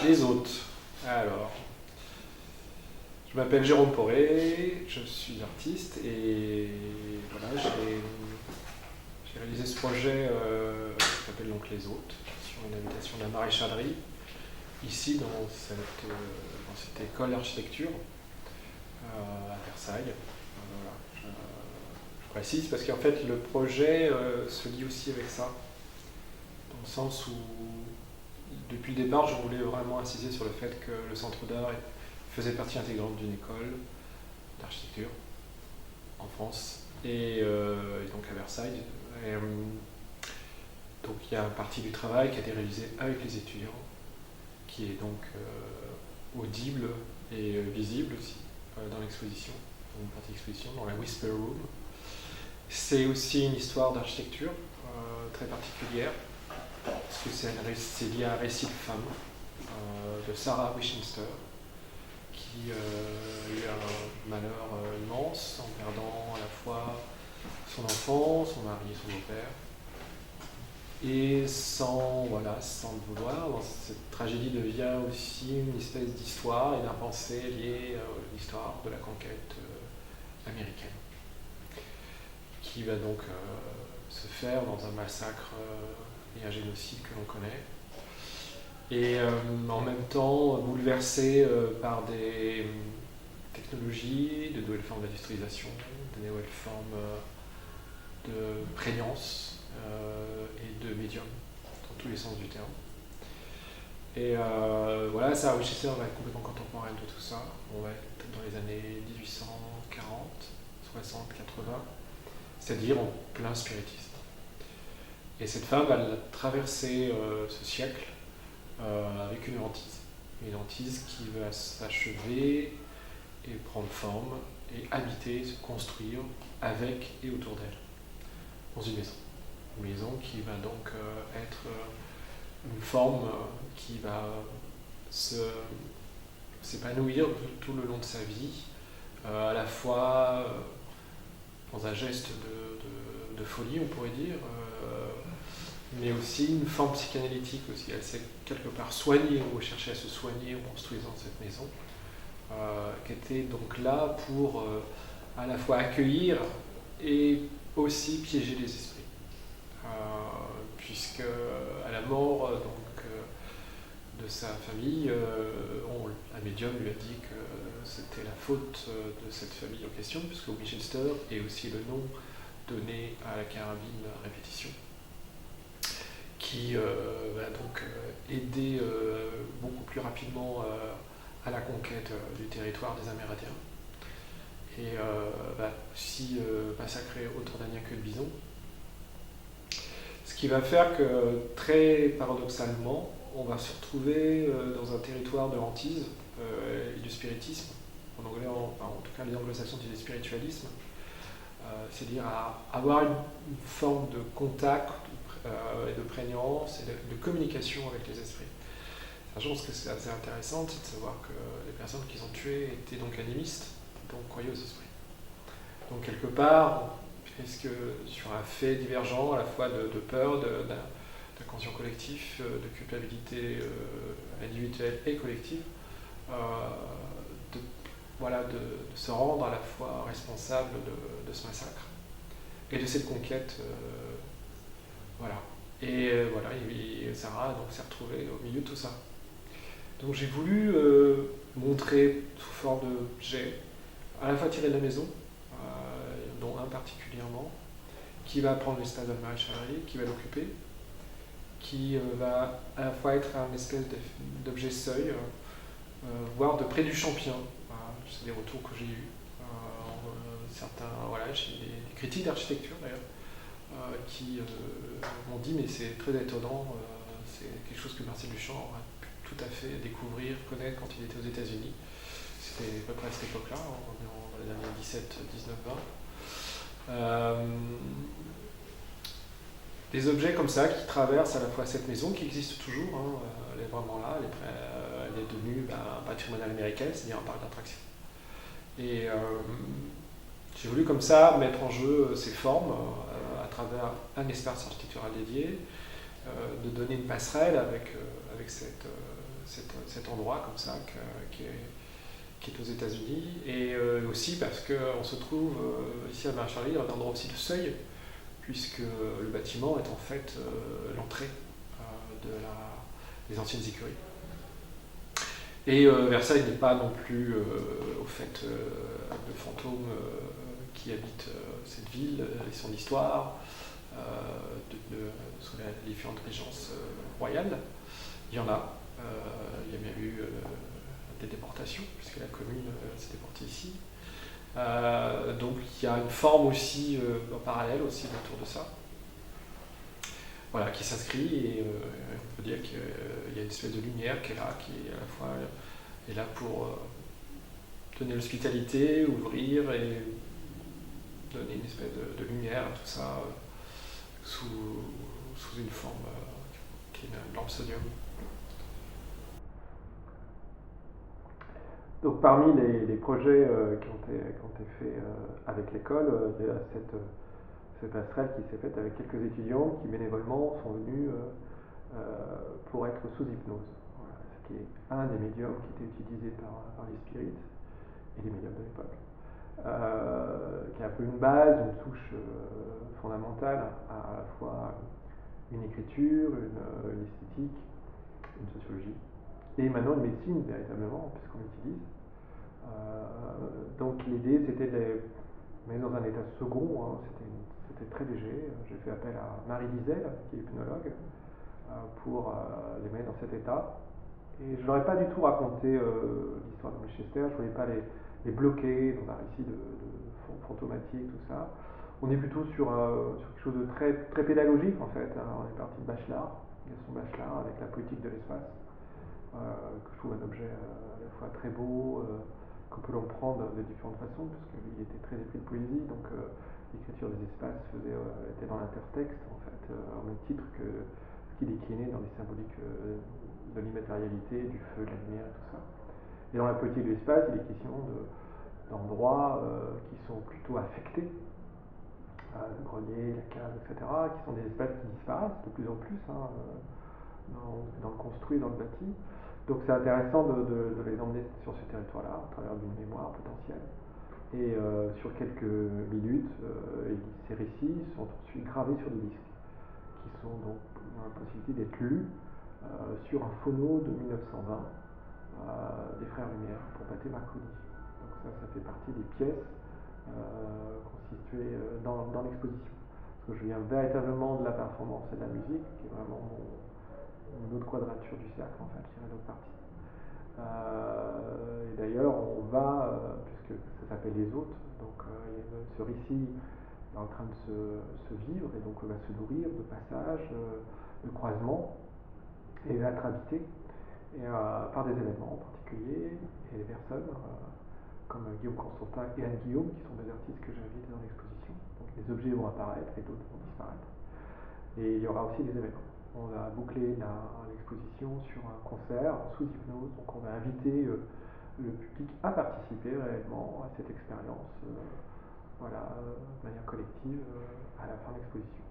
les hôtes. Alors, je m'appelle Jérôme Poré, je suis artiste et voilà, j'ai réalisé ce projet qui s'appelle donc Les Hôtes, sur une invitation de la maréchalerie, ici dans cette école d'architecture à Versailles. Voilà. Je précise parce qu'en fait le projet se lie aussi avec ça, dans le sens où depuis le départ je voulais vraiment insister sur le fait que le centre d'art faisait partie intégrante d'une école d'architecture en France et donc à Versailles. Donc il y a une partie du travail qui a été réalisée avec les étudiants, qui est donc audible et visible aussi dans l'exposition, dans une partie d'exposition, dans la Whisper Room. C'est aussi une histoire d'architecture très particulière, parce que c'est lié à un récit de femme de Sarah Winchester, qui a eu un malheur immense en perdant à la fois son enfant, son mari et son beau-père. Et sans le vouloir, dans cette tragédie devient aussi une espèce d'histoire et d'impensé lié à l'histoire de la conquête américaine, qui va donc se faire dans un massacre et un génocide que l'on connaît. Et en même temps bouleversé par des technologies, de nouvelles formes d'industrialisation, de nouvelles formes de prégnance et de médium, dans tous les sens du terme. Et voilà, Sarah Winchester va être complètement contemporaine de tout ça. On va être dans les années 1840, 60, 80, c'est-à-dire en plein spiritisme. Et cette femme va traverser ce siècle avec une hantise qui va s'achever et prendre forme et habiter, se construire avec et autour d'elle, dans une maison. Une maison qui va donc être une forme qui va s'épanouir tout le long de sa vie, à la fois dans un geste de folie, on pourrait dire, mais aussi une forme psychanalytique aussi. Elle s'est quelque part soignée ou cherchait à se soigner en construisant cette maison, qui était donc là pour à la fois accueillir et aussi piéger les esprits. Puisque à la mort de sa famille, un médium lui a dit que c'était la faute de cette famille en question, puisque Winchester est aussi le nom donné à la carabine à répétition, qui va donc aider beaucoup plus rapidement à la conquête du territoire des Amérindiens, et va aussi massacrer autant d'Indiens que de bisons. Ce qui va faire que, très paradoxalement, on va se retrouver dans un territoire de hantise et du spiritisme. En anglais, en tout cas, les anglo-saxons disent spiritualisme. C'est-à-dire à avoir une forme de contact et de prégnance et de communication avec les esprits. La chose que c'est assez intéressant, c'est de savoir que les personnes qu'ils ont tuées étaient donc animistes, donc croyaient aux esprits. Donc quelque part, puisque sur un fait divergent à la fois de peur, d'inconscient collectif, de culpabilité individuelle et collective, de se rendre à la fois responsable de ce massacre et de cette conquête. Et Sarah donc, s'est retrouvée au milieu de tout ça. Donc j'ai voulu montrer sous forme d'objets, à la fois tirés de la maison, dont un particulièrement, qui va prendre l'espace de la maréchalerie, qui va l'occuper, qui va à la fois être un espèce d'objet seuil, voire de près du champien. Voilà, c'est des retours que j'ai eus. J'ai des critiques d'architecture d'ailleurs, qui m'ont dit mais c'est très étonnant, c'est quelque chose que Marcel Duchamp aurait pu tout à fait découvrir, connaître quand il était aux États-Unis. C'était à peu près à cette époque-là, dans les années 17, 19, 20. Des objets comme ça qui traversent à la fois cette maison qui existe toujours, elle est vraiment là, elle est devenue un patrimonial américain, c'est-à-dire un parc d'attractions. Et j'ai voulu comme ça mettre en jeu ces formes à travers un espace architectural dédié, de donner une passerelle avec cet endroit comme ça qui est aux États-Unis, et aussi parce qu'on se trouve ici à Marie-Charlie dans un endroit aussi de seuil, puisque le bâtiment est en fait l'entrée des anciennes écuries. Et Versailles n'est pas non plus au fait de fantômes qui habitent cette ville et son histoire sous les différentes régences royales. Il y en a. Il y a bien eu des déportations, puisque la commune s'est déportée ici. Donc il y a une forme aussi en parallèle aussi autour de ça. Voilà, qui s'inscrit, et on peut dire qu'il y a une espèce de lumière qui est là, qui à la fois est là pour donner l'hospitalité, ouvrir et donner une espèce de lumière à tout ça sous une forme qui est une lampe sodium. Donc parmi les projets qui ont été faits avec l'école, il y a cette passerelle qui s'est faite avec quelques étudiants qui bénévolement sont venus pour être sous hypnose. Voilà, ce qui est un des médiums qui était utilisé par les spirites et les médiums de l'époque. Qui est un peu une base, une touche fondamentale à la fois une écriture, une esthétique, une sociologie, et maintenant une médecine véritablement, puisqu'on l'utilise. Donc l'idée c'était de les mettre dans un état second, hein, c'était très léger. J'ai fait appel à Marie Lizel, qui est hypnologue, pour les mettre dans cet état. Et je ne leur ai pas du tout raconté l'histoire de Winchester, je ne voulais pas les bloquer dans un récit de fantomatique, tout ça. On est plutôt sur quelque chose de très, très pédagogique en fait. On est parti de Bachelard, Gaston Bachelard, avec la politique de l'espace, que je trouve un objet à la fois très beau, qu'on peut l'emprendre de différentes façons, parce que lui il était très épris de poésie, donc l'écriture des espaces était dans l'intertexte en fait, au même titre que ce qui déclinait dans les symboliques de l'immatérialité, du feu, de la lumière et tout ça. Et dans la politique de l'espace, il est question d'endroits qui sont plutôt affectés, le grenier, la cave, etc., qui sont des espaces qui disparaissent de plus en plus dans le construit, dans le bâti. Donc c'est intéressant de les emmener sur ce territoire-là, au travers d'une mémoire potentielle. Et sur quelques minutes, ces récits sont ensuite gravés sur des disques, qui sont donc la possibilité d'être lus sur un phono de 1920 des Frères Lumière pour Pathé Marconi. Donc ça fait partie des pièces constituées dans l'exposition. Parce que je viens véritablement de la performance et de la musique, qui est vraiment une autre quadrature du cercle, en fait, je dirais, d'autres parties. Et d'ailleurs, on va, puisque ça s'appelle Les Hôtes, donc ce récit est en train de se vivre, et donc va se nourrir de passages, de croisements, et va être habité par des événements en particulier, et des personnes comme Guillaume Constantin et Anne Guillaume, qui sont des artistes que j'ai invités dans l'exposition. Donc les objets vont apparaître et d'autres vont disparaître. Et il y aura aussi des événements. On va boucler l'exposition sur un concert sous hypnose, donc on va inviter le public à participer réellement à cette expérience, de manière collective, à la fin de l'exposition.